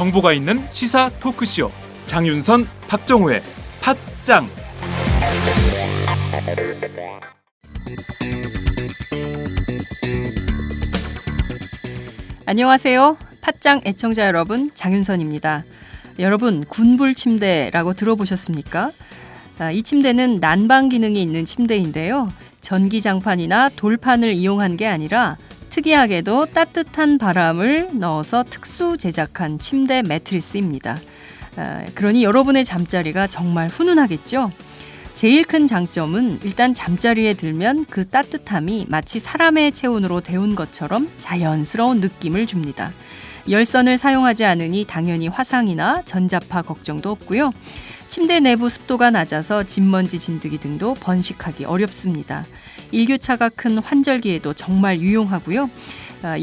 정보가 있는 시사 토크쇼 장윤선, 박정호의 팟짱. 안녕하세요. 팟짱 애청자 여러분, 장윤선입니다. 여러분, 군불 침대라고 들어보셨습니까? 이 침대는 난방 기능이 있는 침대인데요. 전기장판이나 돌판을 이용한 게 아니라 특이하게도 따뜻한 바람을 넣어서 특수 제작한 침대 매트리스입니다. 그러니 여러분의 잠자리가 정말 훈훈하겠죠? 제일 큰 장점은 일단 잠자리에 들면 그 따뜻함이 마치 사람의 체온으로 데운 것처럼 자연스러운 느낌을 줍니다. 열선을 사용하지 않으니 당연히 화상이나 전자파 걱정도 없고요. 침대 내부 습도가 낮아서 진먼지 진드기 등도 번식하기 어렵습니다. 일교차가 큰 환절기에도 정말 유용하고요.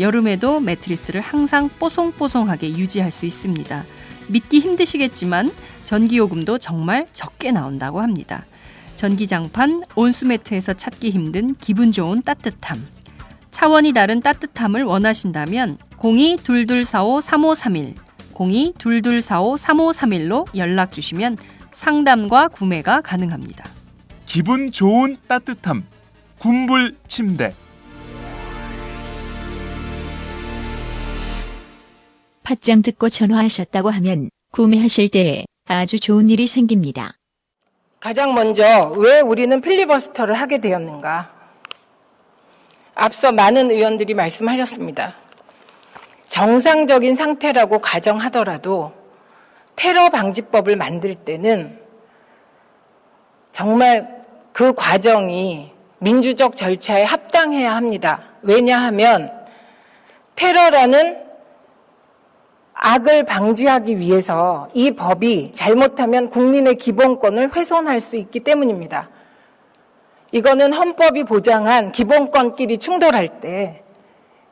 여름에도 매트리스를 항상 뽀송뽀송하게 유지할 수 있습니다. 믿기 힘드시겠지만 전기요금도 정말 적게 나온다고 합니다. 전기장판, 온수매트에서 찾기 힘든 기분 좋은 따뜻함. 차원이 다른 따뜻함을 원하신다면 02-2245-3531, 02-2245-3531로 연락 주시면 상담과 구매가 가능합니다. 기분 좋은 따뜻함, 군불 침대. 팟짱 듣고 전화하셨다고 하면 구매하실 때에 아주 좋은 일이 생깁니다. 가장 먼저 왜 우리는 필리버스터를 하게 되었는가? 앞서 많은 의원들이 말씀하셨습니다. 정상적인 상태라고 가정하더라도 테러 방지법을 만들 때는 정말 그 과정이 민주적 절차에 합당해야 합니다. 왜냐하면 테러라는 악을 방지하기 위해서 이 법이 잘못하면 국민의 기본권을 훼손할 수 있기 때문입니다. 이거는 헌법이 보장한 기본권끼리 충돌할 때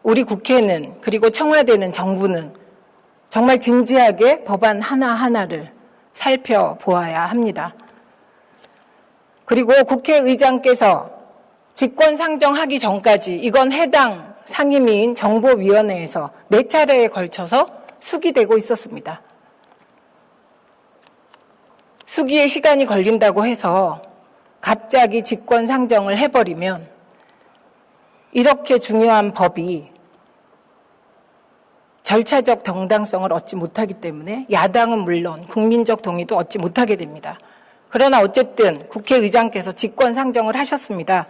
우리 국회는, 그리고 청와대는, 정부는 정말 진지하게 법안 하나하나를 살펴보아야 합니다. 그리고 국회의장께서 직권 상정하기 전까지 이건 해당 상임위인 정보위원회에서 4차례에 걸쳐서 수기되고 있었습니다. 수기에 시간이 걸린다고 해서 갑자기 직권 상정을 해버리면 이렇게 중요한 법이 절차적 정당성을 얻지 못하기 때문에 야당은 물론 국민적 동의도 얻지 못하게 됩니다. 그러나 어쨌든 국회의장께서 직권 상정을 하셨습니다.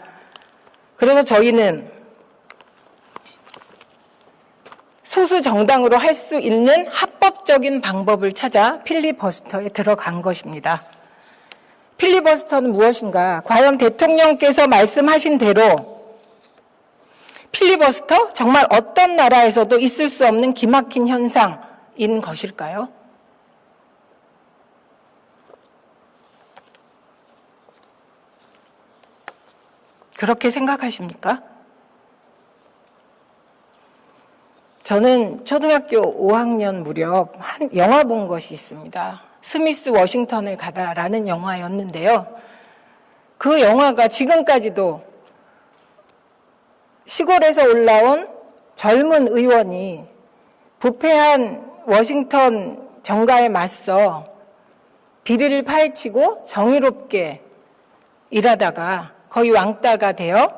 그래서 저희는 소수 정당으로 할 수 있는 합법적인 방법을 찾아 필리버스터에 들어간 것입니다. 필리버스터는 무엇인가? 과연 대통령께서 말씀하신 대로 필리버스터? 정말 어떤 나라에서도 있을 수 없는 기막힌 현상인 것일까요? 그렇게 생각하십니까? 저는 초등학교 5학년 무렵 한 영화 본 것이 있습니다. 스미스 워싱턴에 가다라는 영화였는데요. 그 영화가 지금까지도 시골에서 올라온 젊은 의원이 부패한 워싱턴 정가에 맞서 비리를 파헤치고 정의롭게 일하다가 거의 왕따가 되어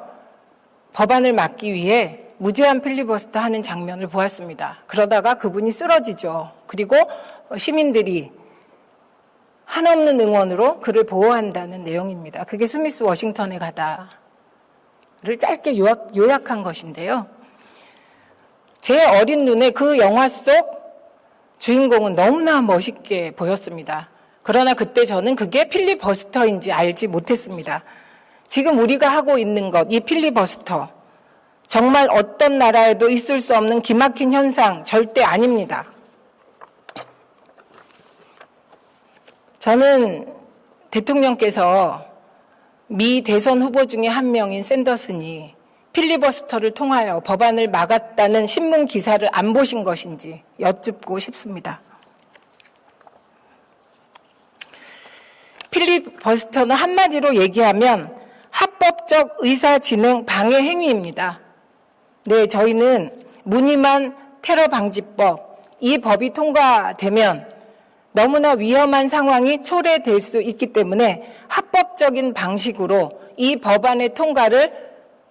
법안을 막기 위해 무제한 필리버스터 하는 장면을 보았습니다. 그러다가 그분이 쓰러지죠. 그리고 시민들이 한없는 응원으로 그를 보호한다는 내용입니다. 그게 스미스 워싱턴에 가다를 짧게 요약한 것인데요. 제 어린 눈에 그 영화 속 주인공은 너무나 멋있게 보였습니다. 그러나 그때 저는 그게 필리버스터인지 알지 못했습니다. 지금 우리가 하고 있는 것, 이 필리버스터, 정말 어떤 나라에도 있을 수 없는 기막힌 현상 절대 아닙니다. 저는 대통령께서 미 대선 후보 중에 한 명인 샌더슨이 필리버스터를 통하여 법안을 막았다는 신문 기사를 안 보신 것인지 여쭙고 싶습니다. 필리버스터는 한마디로 얘기하면 합법적 의사진행 방해 행위입니다. 네, 저희는 무늬만 테러 방지법, 이 법이 통과되면 너무나 위험한 상황이 초래될 수 있기 때문에 합법적인 방식으로 이 법안의 통과를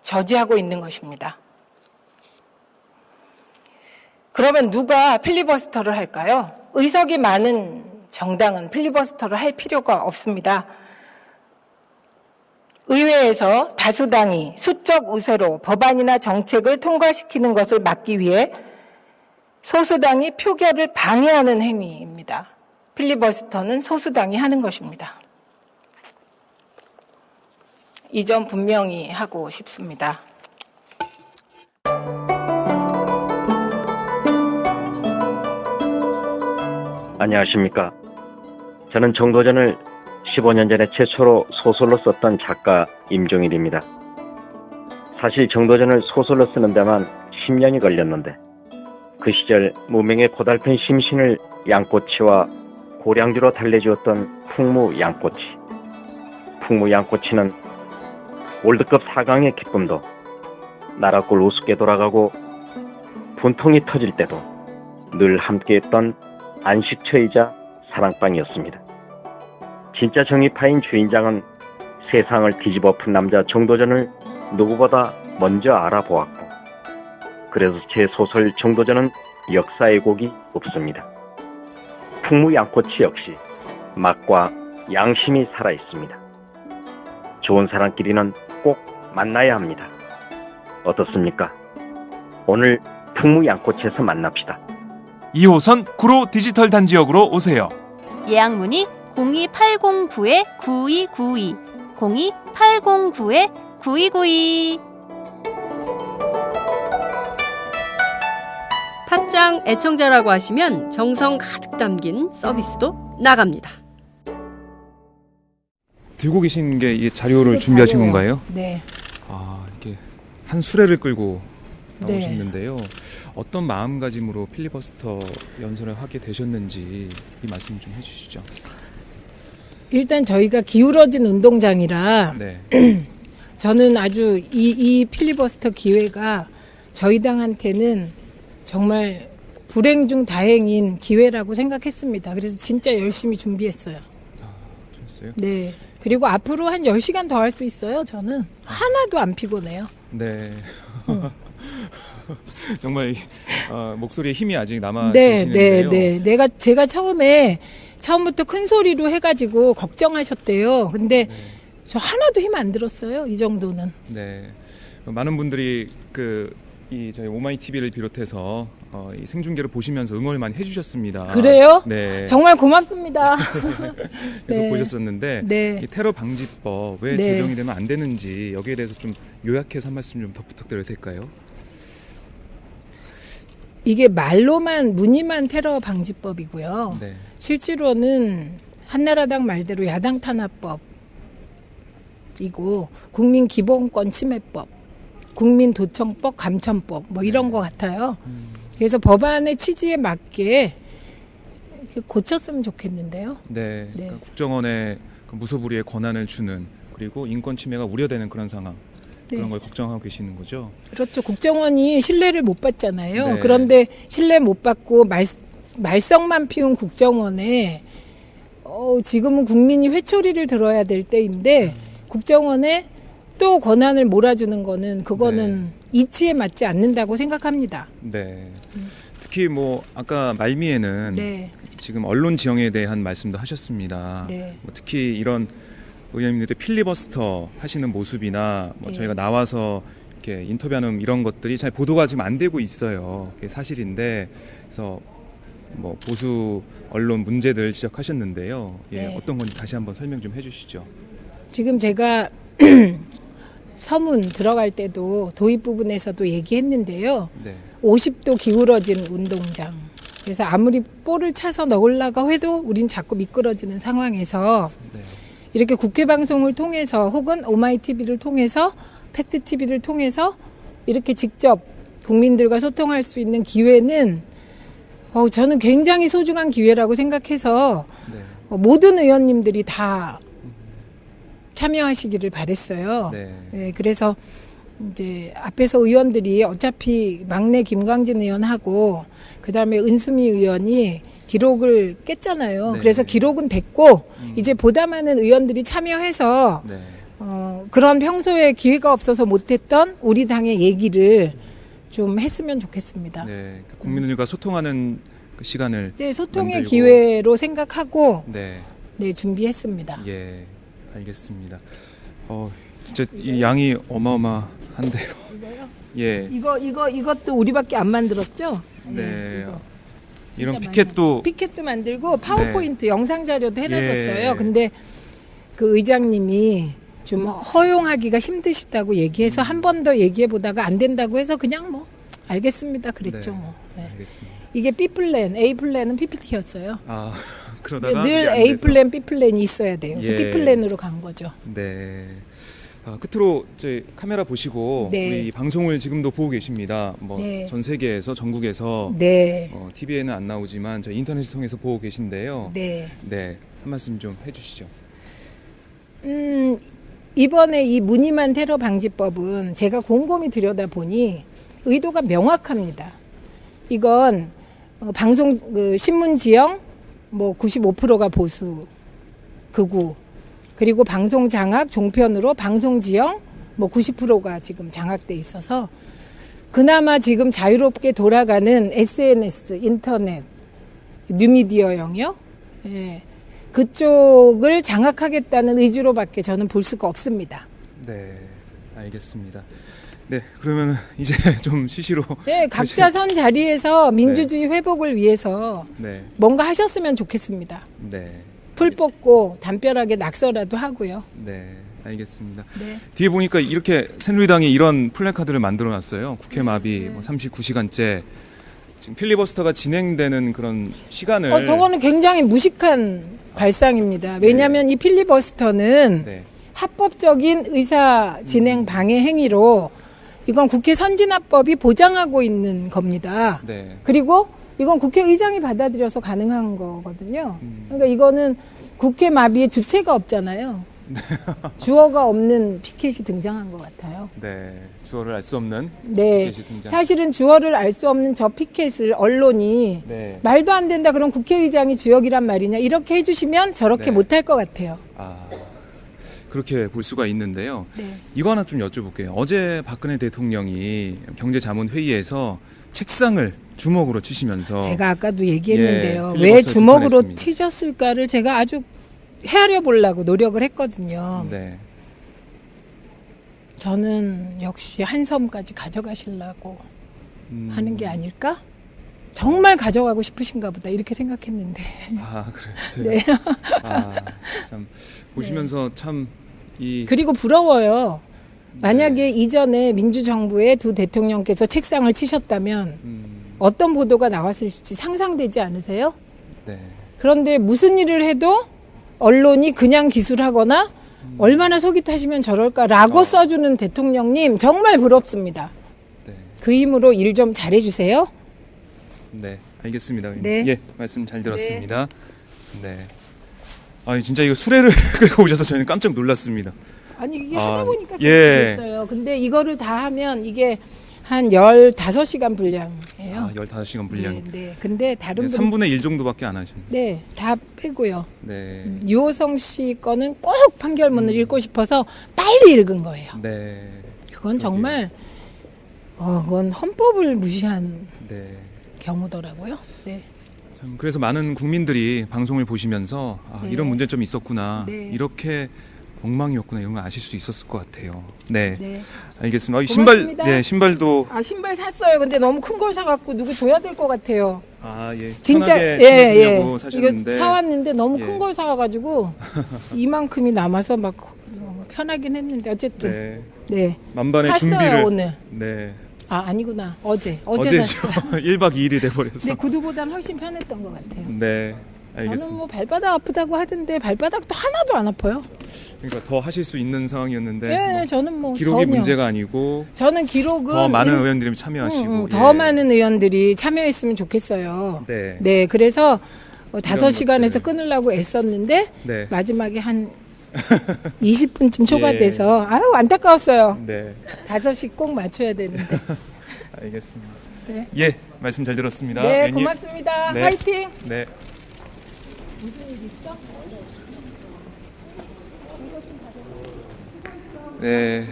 저지하고 있는 것입니다. 그러면 누가 필리버스터를 할까요? 의석이 많은 정당은 필리버스터를 할 필요가 없습니다. 의회에서 다수당이 수적 우세로 법안이나 정책을 통과시키는 것을 막기 위해 소수당이 표결을 방해하는 행위입니다. 필리버스터는 소수당이 하는 것입니다. 이 점 분명히 하고 싶습니다. 안녕하십니까. 저는 정도전을 15년 전에 최초로 소설로 썼던 작가 임종일입니다. 사실 정도전을 소설로 쓰는 데만 10년이 걸렸는데 그 시절 무명의 고달픈 심신을 양꼬치와 고량주로 달래주었던 풍무양꼬치. 풍무양꼬치는 월드컵 4강의 기쁨도 나라골 우습게 돌아가고 분통이 터질 때도 늘 함께했던 안식처이자 사랑방이었습니다. 진짜 정의파인 주인장은 세상을 뒤집어 푼 남자 정도전을 누구보다 먼저 알아보았고 그래서 제 소설 정도전은 역사의 곡이 없습니다. 풍무양꼬치 역시 맛과 양심이 살아있습니다. 좋은 사람끼리는 꼭 만나야 합니다. 어떻습니까? 오늘 풍무양꼬치에서 만납시다. 2호선 구로 디지털 단지역으로 오세요. 예약 문의 02809-9292 02809-9292. 팟짱 애청자라고 하시면 정성 가득 담긴 서비스도 나갑니다. 들고 계신 게 이 자료를 준비하신 건가요? 네. 아, 이게 한 수레를 끌고 네. 나오셨는데요. 어떤 마음가짐으로 필리버스터 연설을 하게 되셨는지 이 말씀 좀 해주시죠. 일단 저희가 기울어진 운동장이라 네. 저는 아주 이 필리버스터 기회가 저희 당한테는 정말 불행 중 다행인 기회라고 생각했습니다. 그래서 진짜 열심히 준비했어요. 그랬어요? 네. 그리고 앞으로 한 10시간 더 할 수 있어요. 저는 하나도 안 피곤해요. 네. 정말 목소리에 힘이 아직 남아 네, 계시는데요. 네. 제가 처음부터 큰 소리로 해가지고 걱정하셨대요. 근데 저 하나도 힘 안 들었어요. 이 정도는. 네. 많은 분들이 이 저희 오마이 TV를 비롯해서 이 생중계를 보시면서 응원을 많이 해주셨습니다. 그래요? 네. 정말 고맙습니다. 계속 네. 보셨었는데 네. 이 테러 방지법 왜 네. 제정이 되면 안 되는지 여기에 대해서 좀 요약해서 한 말씀 좀 더 부탁드려도 될까요? 이게 말로만 문의만 테러 방지법이고요. 네. 실제로는 한나라당 말대로 야당 탄압법이고 국민기본권 침해법, 국민도청법, 감천법 뭐 이런 거 같아요. 그래서 법안의 취지에 맞게 고쳤으면 좋겠는데요. 네. 네. 그러니까 국정원에 무소불위의 권한을 주는 그리고 인권 침해가 우려되는 그런 상황 네. 그런 걸 걱정하고 계시는 거죠. 그렇죠. 국정원이 신뢰를 못 받잖아요. 네. 그런데 신뢰 못 받고 말썽만 피운 국정원에 지금은 국민이 회초리를 들어야 될 때인데 국정원에 또 권한을 몰아주는 거는 그거는 이치에 맞지 않는다고 생각합니다. 네. 특히 아까 말미에는 네. 지금 언론 지형에 대한 말씀도 하셨습니다. 네. 특히 이런 의원님들의 필리버스터 하시는 모습이나 네. 저희가 나와서 이렇게 인터뷰하는 이런 것들이 잘 보도가 지금 안 되고 있어요. 그게 사실인데 그래서 보수 언론 문제들 지적하셨는데요. 예, 네. 어떤 건지 다시 한번 설명 좀 해주시죠. 지금 제가 서문 들어갈 때도 도입 부분에서도 얘기했는데요. 네. 50도 기울어진 운동장. 그래서 아무리 볼을 차서 넣으려고 해도 우린 자꾸 미끄러지는 상황에서 네. 이렇게 국회 방송을 통해서 혹은 오마이 TV를 통해서 팩트 TV를 통해서 이렇게 직접 국민들과 소통할 수 있는 기회는 저는 굉장히 소중한 기회라고 생각해서 네. 모든 의원님들이 다 참여하시기를 바랬어요. 네. 네, 그래서 이제 앞에서 의원들이 어차피 막내 김광진 의원하고 그다음에 은수미 의원이 기록을 깼잖아요. 네. 그래서 기록은 됐고 이제 보다 많은 의원들이 참여해서 네. 그런 평소에 기회가 없어서 못했던 우리 당의 얘기를 좀 했으면 좋겠습니다. 네. 국민들과 소통하는 그 시간을 네, 소통의 만들고. 기회로 생각하고 네. 네, 준비했습니다. 예. 알겠습니다. 진짜 이 양이 어마어마한데요. 예. 이것도 우리밖에 안 만들었죠? 네. 이거. 이런 진짜 피켓도 피켓도 만들고 파워포인트 영상 자료도 해놨었어요. 예. 근데 그 의장님이 좀 허용하기가 힘드시다고 얘기해서 한 번 더 얘기해 보다가 안 된다고 해서 그냥 뭐 알겠습니다. 그랬죠. 네. 뭐. 네. 알겠습니다. 이게 B 플랜, A 플랜은 PPT였어요. 아, 그러다가 늘 이게 안 A 돼서. 플랜, B 플랜이 있어야 돼요. 그래서 예. B 플랜으로 간 거죠. 네. 끝으로 저희 카메라 보시고 네. 우리 이 방송을 지금도 보고 계십니다. 뭐 네. 전 세계에서 전국에서 네. TV에는 안 나오지만 저 인터넷을 통해서 보고 계신데요. 네. 네. 한 말씀 좀 해주시죠. 이번에 이 무늬만 테러 방지법은 제가 곰곰이 들여다보니 의도가 명확합니다. 이건 방송 신문 지형 뭐 95%가 보수 극우 그리고 방송 장악 종편으로 방송 지형 뭐 90%가 지금 장악돼 있어서 그나마 지금 자유롭게 돌아가는 SNS 인터넷 뉴미디어 영역 예. 그쪽을 장악하겠다는 의지로밖에 저는 볼 수가 없습니다. 네. 알겠습니다. 네. 그러면 이제 좀 시시로 네, 각자 선 자리에서 민주주의 회복을 위해서 네. 뭔가 하셨으면 좋겠습니다. 네. 풀 뽑고 담벼락에 낙서라도 하고요. 네. 알겠습니다. 네. 뒤에 보니까 이렇게 새누리당이 이런 플래카드를 만들어 놨어요. 국회 마비 39시간째 지금 필리버스터가 진행되는 그런 시간을 저거는 굉장히 무식한 발상입니다. 왜냐하면 이 필리버스터는 네. 합법적인 의사 진행 방해 행위로 이건 국회 선진화법이 보장하고 있는 겁니다. 네. 그리고 이건 국회의장이 받아들여서 가능한 거거든요. 그러니까 이거는 국회 마비의 주체가 없잖아요. 주어가 없는 피켓이 등장한 것 같아요. 네. 주어를 알 수 없는 네. 피켓이 등장. 사실은 주어를 알 수 없는 저 피켓을 언론이 네. 말도 안 된다 그럼 국회의장이 주역이란 말이냐 이렇게 해주시면 저렇게 네. 못할 것 같아요. 그렇게 볼 수가 있는데요. 네. 이거 하나 좀 여쭤볼게요. 어제 박근혜 대통령이 경제자문회의에서 책상을 주먹으로 치시면서 제가 아까도 얘기했는데요. 예, 왜 필리버스터 주먹으로 비판했습니다. 치셨을까를 제가 아주 헤아려 보려고 노력을 했거든요. 네. 저는 역시 한 섬까지 가져가시려고 음. 하는 게 아닐까? 정말 가져가고 싶으신가 보다 이렇게 생각했는데. 그랬어요. 네. 참 보시면서 참 그리고 부러워요. 만약에 이전에 민주정부의 두 대통령께서 책상을 치셨다면 어떤 보도가 나왔을지 상상되지 않으세요? 네. 그런데 무슨 일을 해도 언론이 그냥 기술하거나 얼마나 속이 타시면 저럴까라고 써주는 대통령님 정말 부럽습니다. 네. 그 힘으로 일 좀 잘해주세요. 네, 알겠습니다. 네. 예, 말씀 잘 들었습니다. 네. 진짜 이거 수레를 끌고 오셔서 저희는 깜짝 놀랐습니다. 아니 이게 하다 보니까 예. 됐어요. 근데 이거를 다 하면 이게 한 15시간 분량이에요. 15시간 분량. 네, 네. 근데 다른 네, 분 3분의 1 정도밖에 안 하십니다. 네, 다 빼고요. 네. 유호성 씨 거는 꼭 판결문을 읽고 싶어서 빨리 읽은 거예요. 네. 그건 정말 그건 헌법을 무시한 네. 경우더라고요. 네. 참 그래서 많은 국민들이 방송을 보시면서 네. 이런 문제점이 있었구나. 네. 이렇게 엉망이었구나. 이런 걸 아실 수 있었을 것 같아요. 네. 네. 알겠습니다. 고맙습니다. 신발도 신발 샀어요. 근데 너무 큰 걸 사갖고 누구 줘야 될 것 같아요. 예. 진짜 편하게 신으시려고 사셨는데 이거 사왔는데 너무 예. 큰 걸 사와가지고 이만큼이 남아서 막 편하긴 했는데 어쨌든 네. 네 만반의 샀어요, 준비를 오늘. 네. 아니구나 어제 어제죠. 샀어요. 1박 2일이 돼 버려서. 근데 구두보다는 훨씬 편했던 것 같아요. 네. 저는 알겠습니다. 뭐 발바닥 아프다고 하던데 발바닥도 하나도 안 아파요. 그러니까 더 하실 수 있는 상황이었는데 네, 저는 뭐 기록이 전혀. 문제가 아니고 저는 기록은 더 많은 의원들이 참여하시고 더 예. 많은 의원들이 참여했으면 좋겠어요. 네. 네, 그래서 5시간에서 것들. 끊으려고 애썼는데 네. 마지막에 한 20분쯤 초과돼서 예. 아유 안타까웠어요. 네, 5시 꼭 맞춰야 되는데. 알겠습니다. 네, 예, 말씀 잘 들었습니다. 네 의원님. 고맙습니다. 네. 화이팅. 네. 무슨 일 있어? 네.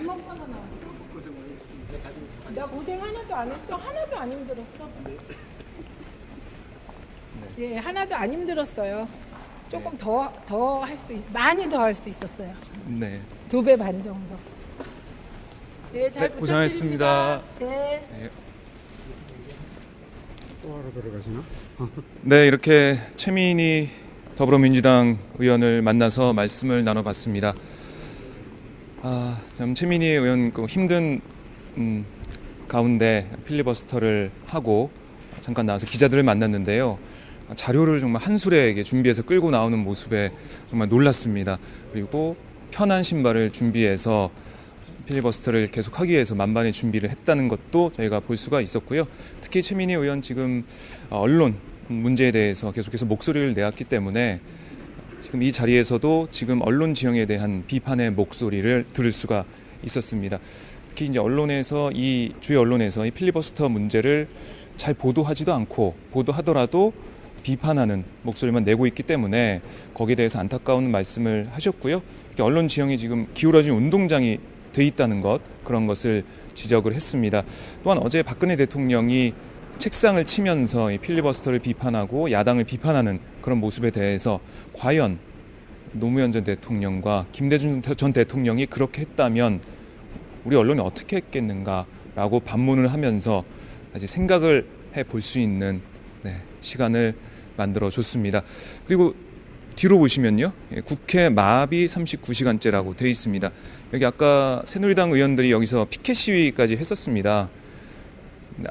나 고생 하나도 안 했어. 하나도 안 힘들었어. 예, 하나도 안 힘들었어요. 조금 더 할 수 많이 더 할 수 있었어요. 네. 2배 반 정도. 네, 잘 네, 고생하셨습니다. 부탁드립니다. 네. 네, 이렇게 최민희 더불어민주당 의원을 만나서 말씀을 나눠봤습니다. 참 최민희 의원 그 힘든 가운데 필리버스터를 하고 잠깐 나와서 기자들을 만났는데요. 자료를 정말 한술에 준비해서 끌고 나오는 모습에 정말 놀랐습니다. 그리고 편한 신발을 준비해서 필리버스터를 계속하기 위해서 만반의 준비를 했다는 것도 저희가 볼 수가 있었고요. 특히 최민희 의원 지금 언론 문제에 대해서 계속해서 목소리를 내왔기 때문에 지금 이 자리에서도 지금 언론 지형에 대한 비판의 목소리를 들을 수가 있었습니다. 특히 이제 언론에서 이 주요 언론에서 이 필리버스터 문제를 잘 보도하지도 않고 보도하더라도 비판하는 목소리만 내고 있기 때문에 거기에 대해서 안타까운 말씀을 하셨고요. 특히 언론 지형이 지금 기울어진 운동장이 돼 있다는 것, 그런 것을 지적을 했습니다. 또한 어제 박근혜 대통령이 책상을 치면서 이 필리버스터를 비판하고 야당을 비판하는 그런 모습에 대해서 과연 노무현 전 대통령과 김대중 전 대통령이 그렇게 했다면 우리 언론이 어떻게 했겠는가라고 반문을 하면서 다시 생각을 해볼 수 있는 시간을 만들어줬습니다. 그리고 뒤로 보시면요. 국회 마비 39시간째라고 되어 있습니다. 여기 아까 새누리당 의원들이 여기서 피켓 시위까지 했었습니다.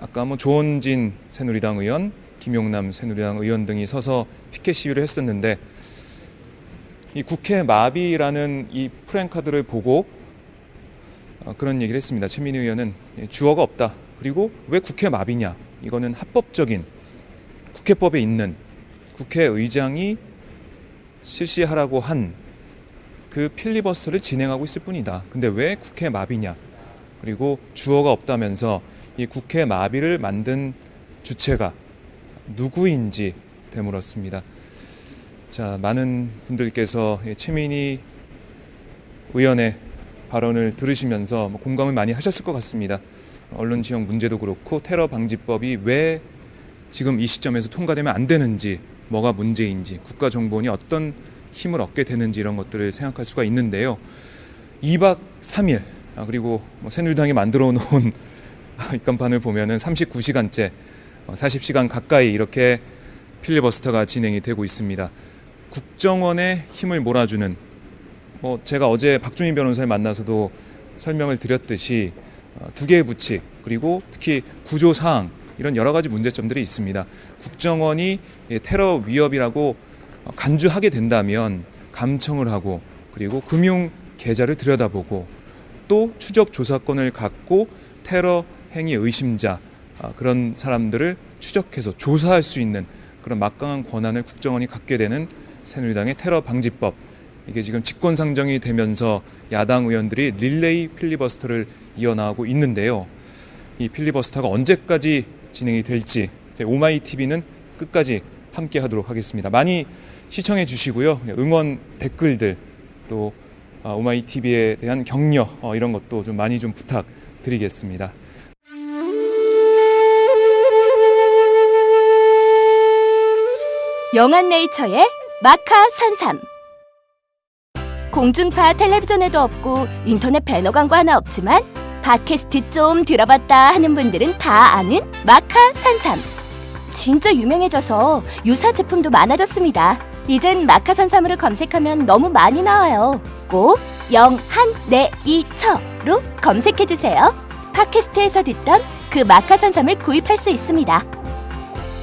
아까 조원진 새누리당 의원, 김용남 새누리당 의원 등이 서서 피켓 시위를 했었는데 이 국회 마비라는 이 프랜카드를 보고 그런 얘기를 했습니다. 최민희 의원은 주어가 없다. 그리고 왜 국회 마비냐? 이거는 합법적인 국회법에 있는 국회의장이 실시하라고 한 그 필리버스터를 진행하고 있을 뿐이다. 근데 왜 국회 마비냐? 그리고 주어가 없다면서 이 국회 마비를 만든 주체가 누구인지 되물었습니다. 자, 많은 분들께서 최민희 의원의 발언을 들으시면서 공감을 많이 하셨을 것 같습니다. 언론 지형 문제도 그렇고 테러 방지법이 왜 지금 이 시점에서 통과되면 안 되는지, 뭐가 문제인지, 국가정보원이 어떤 힘을 얻게 되는지 이런 것들을 생각할 수가 있는데요. 2박 3일 그리고 새누리당이 만들어 놓은 입간판을 보면은 39시간째 40시간 가까이 이렇게 필리버스터가 진행이 되고 있습니다. 국정원의 힘을 몰아주는 제가 어제 박준희 변호사를 만나서도 설명을 드렸듯이 두 개의 부칙 그리고 특히 구조사항 이런 여러 가지 문제점들이 있습니다. 국정원이 테러 위협이라고 간주하게 된다면 감청을 하고 그리고 금융 계좌를 들여다보고 또 추적 조사권을 갖고 테러 행위 의심자 그런 사람들을 추적해서 조사할 수 있는 그런 막강한 권한을 국정원이 갖게 되는 새누리당의 테러 방지법, 이게 지금 직권상정이 되면서 야당 의원들이 릴레이 필리버스터를 이어나가고 있는데요. 이 필리버스터가 언제까지 진행이 될지 오마이TV는 끝까지 함께 하도록 하겠습니다. 많이 시청해 주시고요. 응원 댓글들 또 오마이TV에 대한 격려 이런 것도 좀 많이 좀 부탁드리겠습니다. 영한네이처의 마카 산삼. 공중파 텔레비전에도 없고 인터넷 배너 광고 하나 없지만 팟캐스트 좀 들어봤다 하는 분들은 다 아는 마카 산삼. 진짜 유명해져서 유사 제품도 많아졌습니다. 이젠 마카 산삼으로 검색하면 너무 많이 나와요. 꼭 영한네이처로 검색해주세요. 팟캐스트에서 듣던 그 마카 산삼을 구입할 수 있습니다.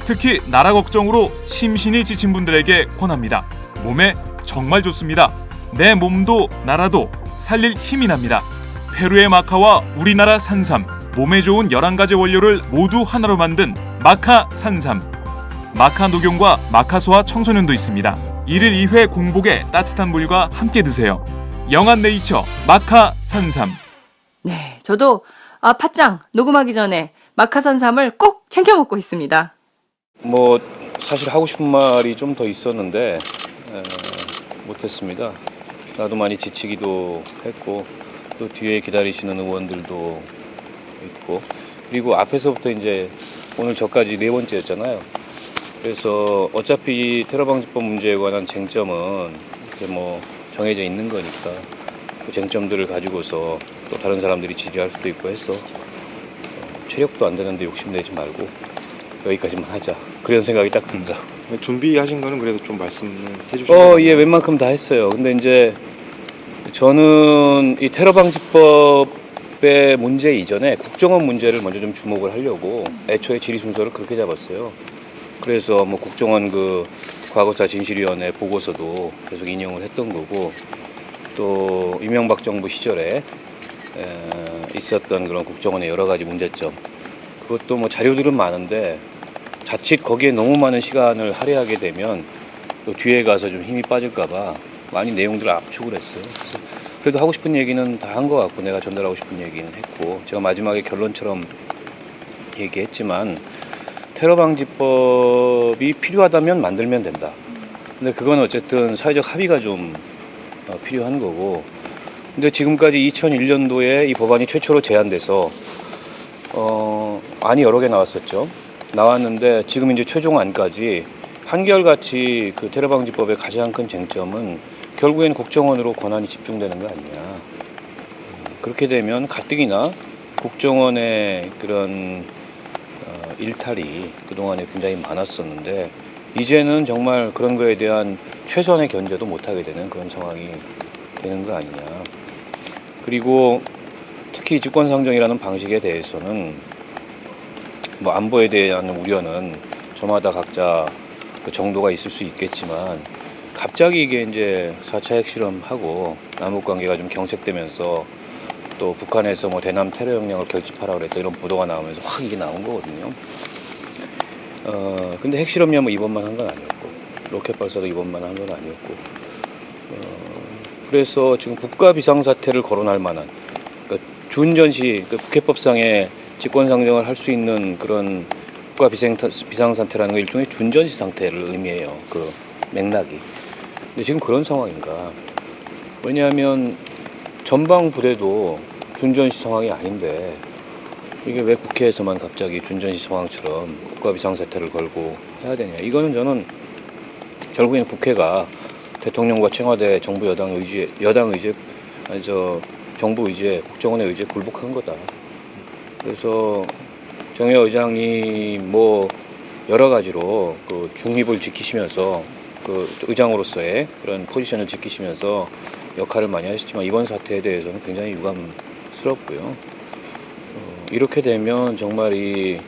특히 나라 걱정으로 심신이 지친 분들에게 권합니다. 몸에 정말 좋습니다. 내 몸도 나라도 살릴 힘이 납니다. 페루의 마카와 우리나라 산삼, 몸에 좋은 11가지 원료를 모두 하나로 만든 마카 산삼. 마카 녹용과 마카 소화 청소년도 있습니다. 1일 2회 공복에 따뜻한 물과 함께 드세요. 영한네이처 마카 산삼. 네, 저도 팥짱 녹음하기 전에 마카산삼을 꼭 챙겨 먹고 있습니다. 뭐 사실 하고 싶은 말이 좀 더 있었는데 못했습니다. 나도 많이 지치기도 했고 또 뒤에 기다리시는 의원들도 있고 그리고 앞에서부터 이제 오늘 저까지 네 번째였잖아요. 그래서 어차피 테러방지법 문제에 관한 쟁점은 이렇게 뭐 정해져 있는 거니까 그 쟁점들을 가지고서 또 다른 사람들이 질의할 수도 있고 해서 체력도 안 되는데 욕심내지 말고 여기까지만 하자. 그런 생각이 딱 들더라고요. 준비하신 거는 그래도 좀 말씀을 해주시면. 예, 웬만큼 다 했어요. 근데 이제 저는 이 테러방지법의 문제 이전에 국정원 문제를 먼저 좀 주목을 하려고 애초에 질의 순서를 그렇게 잡았어요. 그래서 뭐 국정원 그 과거사 진실위원회 보고서도 계속 인용을 했던 거고 또 이명박 정부 시절에 있었던 그런 국정원의 여러 가지 문제점 그것도 뭐 자료들은 많은데 자칫 거기에 너무 많은 시간을 할애하게 되면 또 뒤에 가서 좀 힘이 빠질까봐 많이 내용들을 압축을 했어요. 그래서 그래도 하고 싶은 얘기는 다 한 것 같고 내가 전달하고 싶은 얘기는 했고 제가 마지막에 결론처럼 얘기했지만 테러방지법이 필요하다면 만들면 된다. 근데 그건 어쨌든 사회적 합의가 좀 필요한 거고 근데 지금까지 2001년도에 이 법안이 최초로 제안돼서 안이 여러 개 나왔었죠. 나왔는데 지금 이제 최종 안까지 한결같이 그 테러방지법의 가장 큰 쟁점은 결국엔 국정원으로 권한이 집중되는 거 아니냐. 그렇게 되면 가뜩이나 국정원의 그런 일탈이 그동안에 굉장히 많았었는데 이제는 정말 그런 거에 대한 최소한의 견제도 못하게 되는 그런 상황이 되는 거 아니냐. 그리고 특히 직권상정이라는 방식에 대해서는 뭐 안보에 대한 우려는 저마다 각자 그 정도가 있을 수 있겠지만 갑자기 이게 이제 4차 핵실험하고 남북관계가 좀 경색되면서 또 북한에서 뭐 대남 테러 역량을 결집하라고 그랬다 이런 보도가 나오면서 확 이게 나온 거거든요. 근데 핵실험이야 뭐 이번만 한 건 아니었고 로켓 발사도 이번만 한 건 아니었고 그래서 지금 국가 비상사태를 거론할 만한 그러니까 준전시 그 국회법상의 직권상정을 할 수 있는 그런 국가 비상사태라는 거 일종의 준전시 상태를 의미해요. 그 맥락이. 근데 지금 그런 상황인가? 왜냐하면 전방 부대도 준전시 상황이 아닌데 이게 왜 국회에서만 갑자기 준전시 상황처럼 국가 비상사태를 걸고 해야 되냐? 이거는 저는 결국엔 국회가 대통령과 청와대 정부 여당 의지에 정부 의지에 국정원의 의지에 굴복한 거다. 그래서 정의화 의장님 뭐 여러 가지로 그 중립을 지키시면서 그 의장으로서의 그런 포지션을 지키시면서 역할을 많이 하셨지만 이번 사태에 대해서는 굉장히 유감스럽고요. 이렇게 되면 정말 이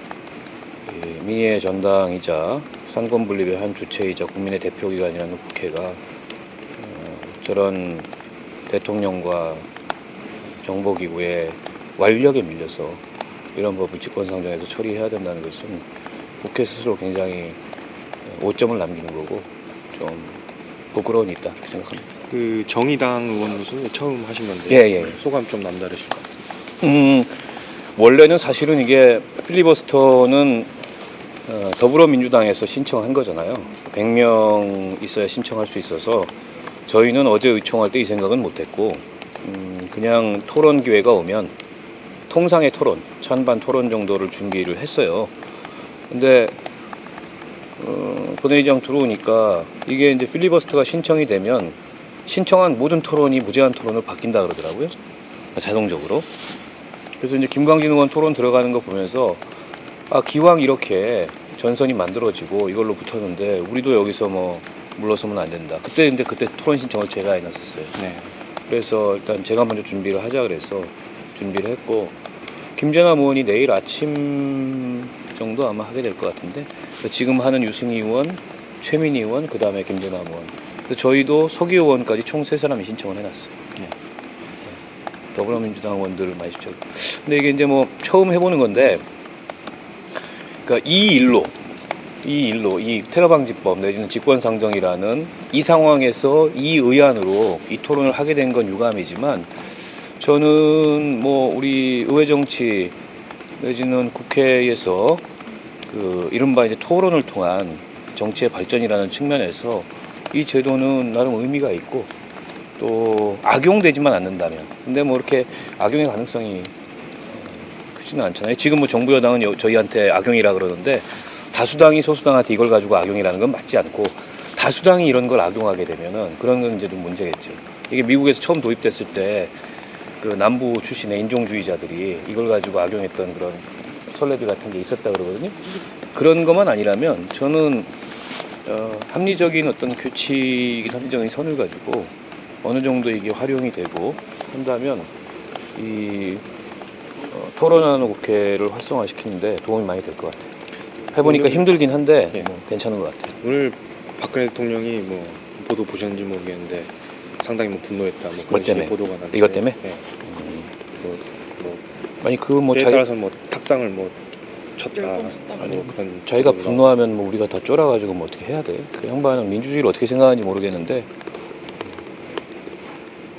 민의의 전당이자 삼권분립의 한 주체이자 국민의 대표기관이라는 국회가 저런 대통령과 정보기구의 완력에 밀려서 이런 법을 직권상정해서 처리해야 된다는 것은 국회 스스로 굉장히 오점을 남기는 거고 좀 부끄러움이 있다 이렇게 생각합니다. 그 정의당 의원으로서 처음 하신 건데 예. 소감 좀 남다르실 것 같아요. 원래는 사실은 이게 필리버스터는 더불어민주당에서 신청한 거잖아요. 100명 있어야 신청할 수 있어서 저희는 어제 의총할 때 이 생각은 못했고 그냥 토론 기회가 오면 통상의 토론, 찬반 토론 정도를 준비를 했어요. 근데 본회의장 들어오니까 이게 이제 필리버스터가 신청이 되면 신청한 모든 토론이 무제한 토론으로 바뀐다 그러더라고요. 자동적으로. 그래서 이제 김광진 의원 토론 들어가는 거 보면서 기왕 이렇게 전선이 만들어지고 이걸로 붙었는데 우리도 여기서 뭐 물러서면 안 된다. 그때 토론 신청을 제가 해놨었어요. 네. 그래서 일단 제가 먼저 준비를 하자 그래서 준비를 했고 김재남 의원이 내일 아침 정도 아마 하게 될 것 같은데 지금 하는 유승희 의원, 최민희 의원, 그 다음에 김재남 의원. 그래서 저희도 서기 의원까지 총 3사람이 신청을 해놨어요. 네. 더불어민주당 의원들을 많이 신청. 근데 이게 이제 뭐 처음 해보는 건데, 그러니까 이 일로 이 일로 이 테러 방지법 내지는 직권상정이라는 이 상황에서 이 의안으로 이 토론을 하게 된 건 유감이지만 저는 뭐 우리 의회 정치 내지는 국회에서 그 이른바 이제 토론을 통한 정치의 발전이라는 측면에서 이 제도는 나름 의미가 있고 또 악용되지만 않는다면 근데 뭐 이렇게 악용의 가능성이 크지는 않잖아요. 지금 뭐 정부 여당은 저희한테 악용이라 그러는데 다수당이 소수당한테 이걸 가지고 악용이라는 건 맞지 않고 다수당이 이런 걸 악용하게 되면은 그런 건 이제 좀 문제겠죠. 이게 미국에서 처음 도입됐을 때 그 남부 출신의 인종주의자들이 이걸 가지고 악용했던 그런 선례들 같은 게 있었다 그러거든요. 그런 것만 아니라면 저는 합리적인 어떤 규칙, 합리적인 선을 가지고 어느 정도 이게 활용이 되고 한다면 이 토론하는 국회를 활성화시키는데 도움이 많이 될 것 같아요. 해보니까 힘들긴 한데 예. 뭐 괜찮은 것 같아요. 오늘 박근혜 대통령이 뭐 보도 보셨는지 모르겠는데 상당히 뭐 분노했다. 뭐 그런 식의 보도가 났는데. 이것 때문에? 네. 아니 그 뭐 때에 따라서 뭐 탁상을 뭐 쳤다. 뭐 그런 자기가 보도가 분노하면 뭐 우리가 다 쫄아가지고 뭐 어떻게 해야 돼? 그 양반은 민주주의를 어떻게 생각하는지 모르겠는데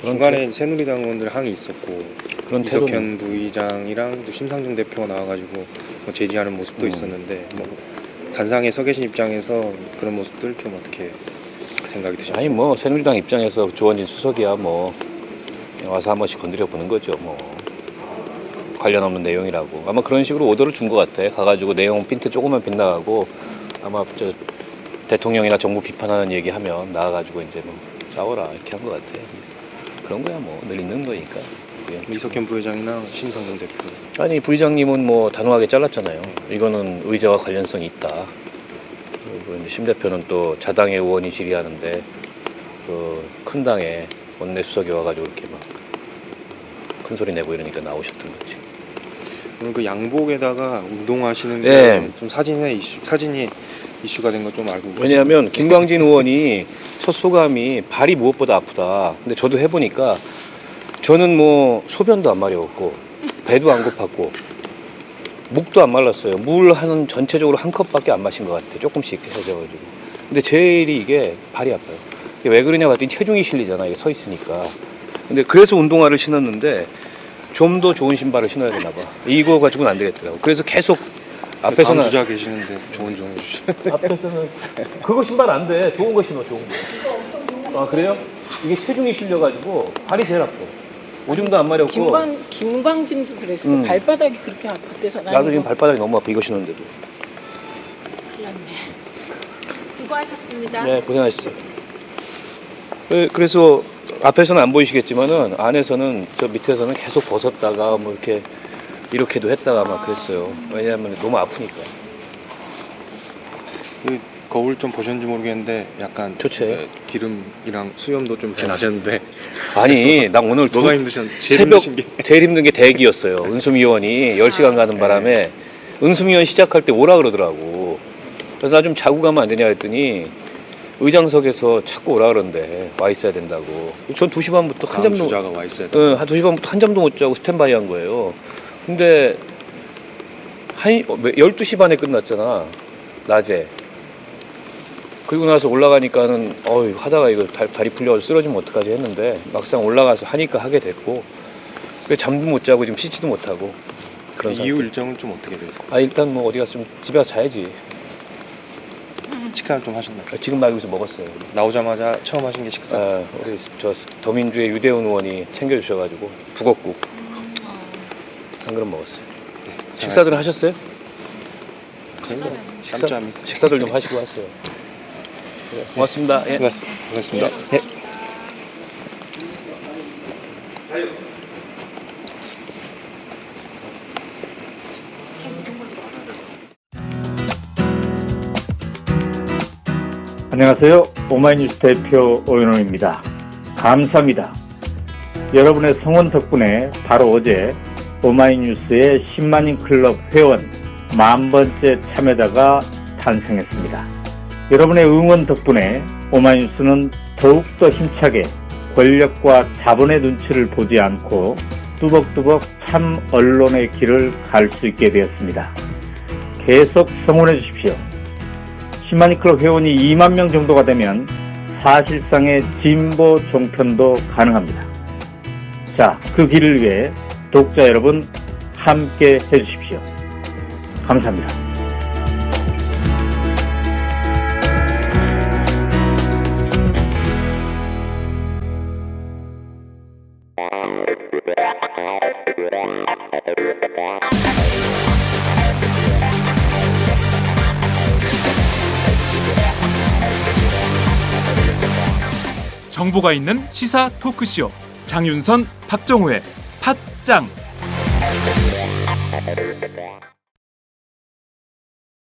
중간에 새누리당 의원들 항의 있었고 그런 태도는 이석현 부의장이랑 또 심상정 대표가 나와가지고 뭐 제지하는 모습도 있었는데 뭐 단상에 서 계신 입장에서 그런 모습들 좀 어떻게 생각이 드십니까? 아니 뭐 새누리당 입장에서 조원진 수석이야 뭐 와서 한 번씩 건드려 보는 거죠. 뭐 관련 없는 내용이라고 아마 그런 식으로 오더를 준 것 같아. 가가지고 내용 핀트 조금만 빗나가고 아마 저 대통령이나 정부 비판하는 얘기하면 나와가지고 이제 뭐 싸워라 이렇게 한 것 같아. 그런 거야 뭐 늘 있는 거니까. 이석현 부회장이나 심상정 대표. 아니 부의장님은 뭐 단호하게 잘랐잖아요. 이거는 의제와 관련성이 있다. 그리고 이제 심 대표는 또 자당의 의원이 질의하는데 그 큰 당의 원내 수석이 와가지고 이렇게 막 큰 소리 내고 이러니까 나오셨던 거지. 오늘 그 양복에다가 운동하시는 네. 게 좀 사진이 이슈가 된 거 좀 알고. 왜냐하면 김광진 의원이 첫 소감이 발이 무엇보다 아프다. 근데 저도 해보니까 저는 뭐 소변도 안 마려웠고 배도 안 고팠고 목도 안 말랐어요. 물 한 전체적으로 한 컵밖에 안 마신 것 같아. 조금씩 해져가지고. 근데 제일이 이게 발이 아파요. 이게 왜 그러냐 봤더니 체중이 실리잖아. 이게 서 있으니까. 근데 그래서 운동화를 신었는데 좀 더 좋은 신발을 신어야 되나 봐. 이거 가지고는 안 되겠더라고. 그래서 계속 앞에서는 주자 계시는데 조언 좀 해주시죠. 앞에서는 그거 신발 안 돼. 좋은 거 신어. 좋은 거. 아 그래요? 이게 체중이 실려가지고 발이 제일 아파. 오줌도 안 마렵고. 김광진도 그랬어. 발바닥이 그렇게 아팠대서 나도 지금 발바닥이 너무 아파. 이거 신었는데도. 큰일 났네. 수고하셨습니다. 네, 고생하셨어요. 그래서 앞에서는 안 보이시겠지만은 안에서는 저 밑에서는 계속 벗었다가 뭐 이렇게도 했다가 막 그랬어요. 왜냐하면 너무 아프니까. 그 거울 좀 보셨는지 모르겠는데 약간 좋지. 기름이랑 수염도 좀 이렇게 나셨는데. 아니 나 오늘 뭐가 힘드셨? 제일 새벽 힘드신 게. 제일 힘든 게 대기였어요. 은수미 의원이 10시간 가는 바람에 은수미 의원 시작할 때 오라 그러더라고. 그래서 나 좀 자고 가면 안 되냐 했더니 의장석에서 자꾸 오라 그러는데 와 있어야 된다고. 전 2시 반부터 한 잠도 주자가 와 있어야 돼. 한 2시 반부터 한 잠도 못 자고 스탠바이 한 거예요. 근데 12시 반에 끝났잖아. 낮에. 그리고 나서 올라가니까는 하다가 이거 다리 풀려서 쓰러지면 어떡하지 했는데 막상 올라가서 하니까 하게 됐고 잠도 못 자고 지금 씻지도 못하고 그런 이후 상태. 일정은 좀 어떻게 되세요? 일단 뭐 어디 갔으면 집에 가서 자야지. 식사를 좀 하셨나요? 지금 막 여기서 먹었어요. 나오자마자 처음 하신 게 식사. 우리 저 더민주의 유대훈 의원이 챙겨주셔가지고 북엇국 한 그릇 먹었어요. 식사들은 하셨어요? 짬짬이. 식사들 좀 하시고 하세요. 네, 고맙습니다. 예. 네, 고맙습니다. 예. 안녕하세요. 오마이뉴스 대표 오연호입니다. 감사합니다. 여러분의 성원 덕분에 바로 어제 오마이뉴스의 10만인 클럽 회원 10,000번째 참여자가 탄생했습니다. 여러분의 응원 덕분에 오마이뉴스는 더욱더 힘차게 권력과 자본의 눈치를 보지 않고 뚜벅뚜벅 참 언론의 길을 갈 수 있게 되었습니다. 계속 성원해 주십시오. 10만인 클럽 회원이 2만 명 정도가 되면 사실상의 진보 종편도 가능합니다. 자, 그 길을 위해 독자 여러분 함께 해주십시오. 감사합니다. 정보가 있는 시사 토크쇼 장윤선, 박정호의 팟짱.